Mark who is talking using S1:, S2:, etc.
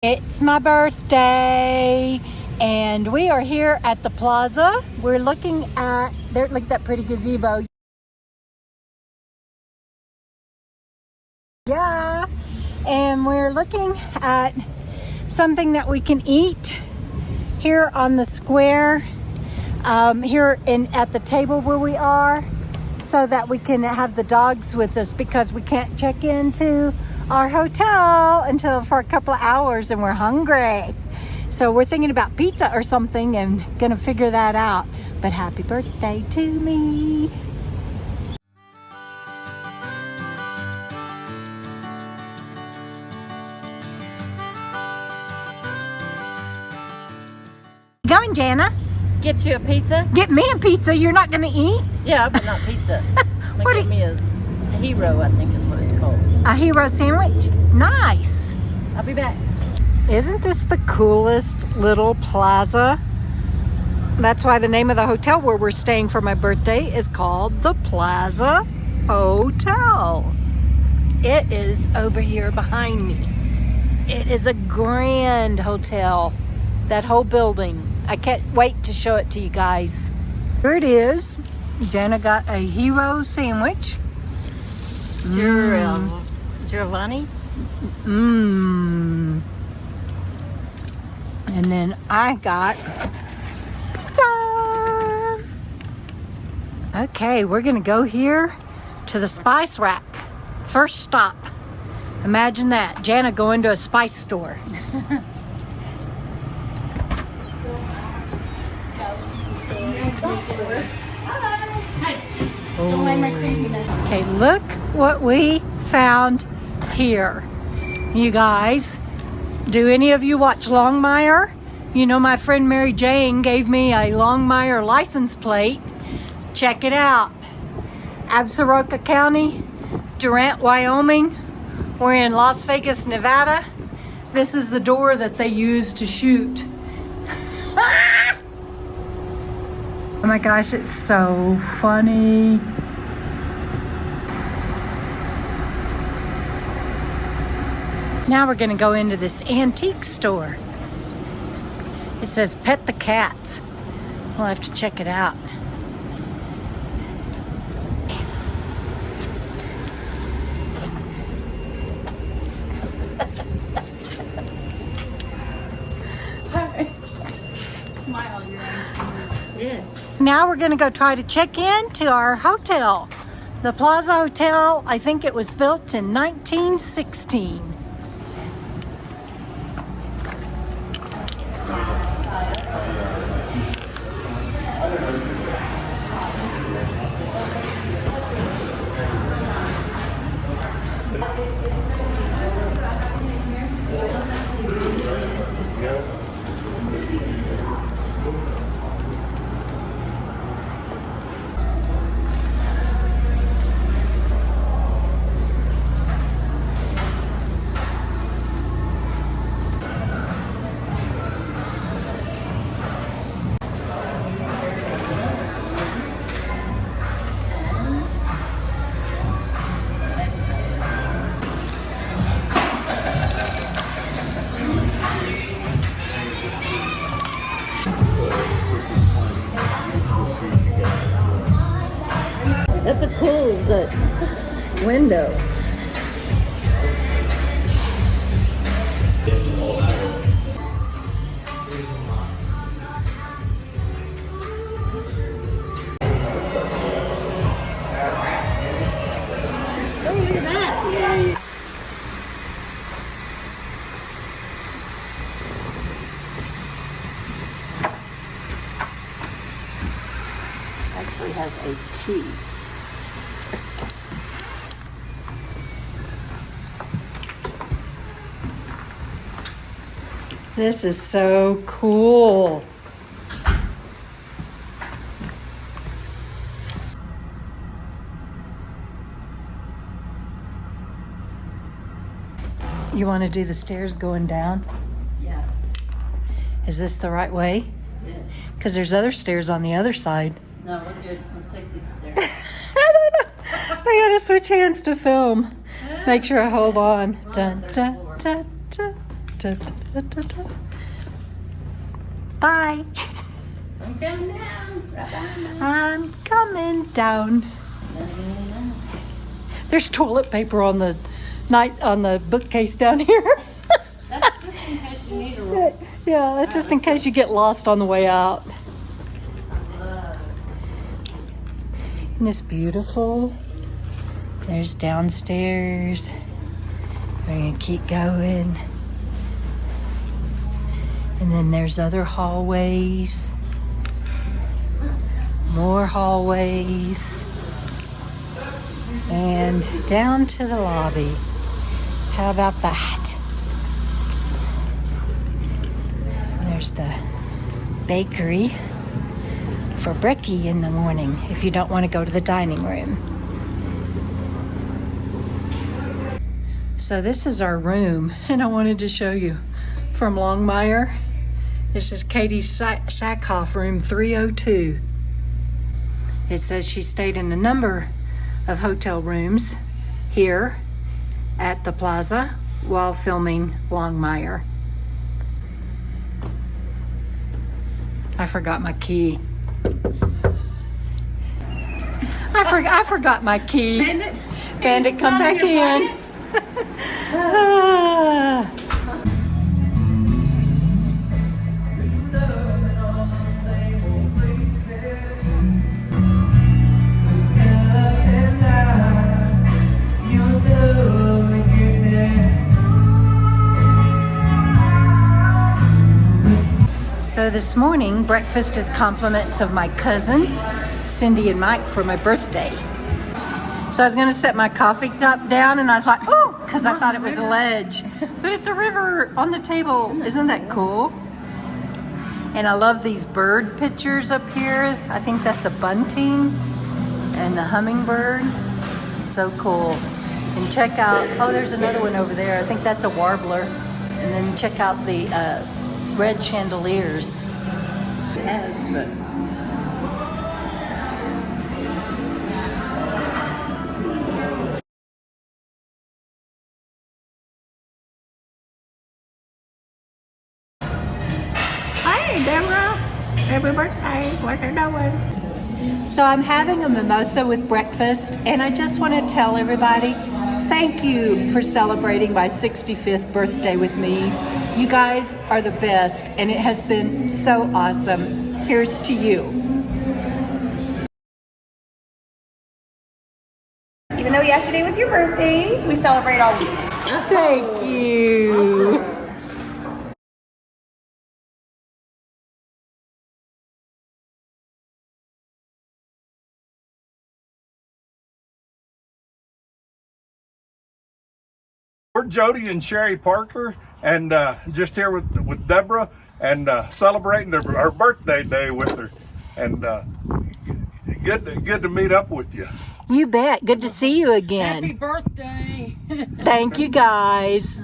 S1: It's my birthday and we are here at the plaza. We're looking at, look at that pretty gazebo. Yeah, and we're looking at something that we can eat here on the square, here at the table where we are, so that we can have the dogs with us because we can't check into our hotel until for a couple of hours and we're hungry. So we're thinking about pizza or something and gonna figure that out. But happy birthday to me. Going, Jana?
S2: Get you a pizza?
S1: Get me a pizza. You're not gonna eat?
S2: Yeah, but not pizza. Get me a hero, I think is what it's called.
S1: A hero sandwich? Nice.
S2: I'll be back.
S1: Isn't this the coolest little plaza? That's why the name of the hotel where we're staying for my birthday is called the Plaza Hotel. It is over here behind me. It is a grand hotel, that whole building. I can't wait to show it to you guys. Here it is. Jana got a hero sandwich.
S2: Giovanni?
S1: Mmm. And then I got pizza. Okay, we're gonna go here to the spice rack. First stop. Imagine that, Jana going to a spice store. Okay, look what we found here. You guys, do any of you watch Longmire? You know my friend Mary Jane gave me a Longmire license plate. Check it out. Absaroka County, Durant, Wyoming. We're in Las Vegas, Nevada. This is the door that they use to shoot. Oh my gosh, it's so funny. Now we're gonna go into this antique store. It says pet the cats. We'll have to check it out.
S2: Sorry. Smile, you're Yes.
S1: Now we're gonna go try to check in to our hotel. The Plaza Hotel, I think it was built in 1916.
S2: That's a cool window. Oh, look at that. Actually has a key.
S1: This is so cool. You want to do the stairs going down?
S2: Yeah.
S1: Is this the right way?
S2: Yes.
S1: Because there's other stairs on the other side.
S2: No, we're good. Let's take these stairs.
S1: I don't know. I gotta switch hands to film. Make sure I hold on. Dun, dun, dun, dun, dun, dun. Bye.
S2: I'm coming down. Right behind me.
S1: I'm coming down. There's toilet paper on the bookcase down here.
S2: That's just in case you need a roll.
S1: Yeah, that's just in case you get lost on the way out. Isn't this beautiful? There's downstairs. We're gonna keep going. And then there's other hallways. More hallways. And down to the lobby. How about that? There's the bakery for brekkie in the morning if you don't want to go to the dining room. So this is our room, and I wanted to show you from Longmire. This is Katie Sackhoff, room 302. It says she stayed in a number of hotel rooms here at the Plaza while filming Longmire. I forgot my key. I forgot my key. Bandit, come back in. So this morning, breakfast is compliments of my cousins, Cindy and Mike, for my birthday. So I was gonna set my coffee cup down and I was like, oh, because I thought it was a ledge. But it's a river on the table. Isn't that cool? And I love these bird pictures up here. I think that's a bunting and the hummingbird. So cool. And check out, oh, there's another one over there. I think that's a warbler. And then check out the red chandeliers.
S2: Yes, but
S3: Hey, Debra. Happy birthday. What you doing?
S1: So I'm having a mimosa with breakfast, and I just want to tell everybody, thank you for celebrating my 65th birthday with me. You guys are the best, and it has been so awesome. Here's to you.
S3: Even though yesterday was your birthday, we celebrate all week.
S1: Thank you.
S4: We're Jody and Sherry Parker, and just here with Debra, and celebrating her birthday day with her, and good to meet up with you.
S1: You bet. Good to see you again.
S2: happy birthday.
S1: Thank you, guys.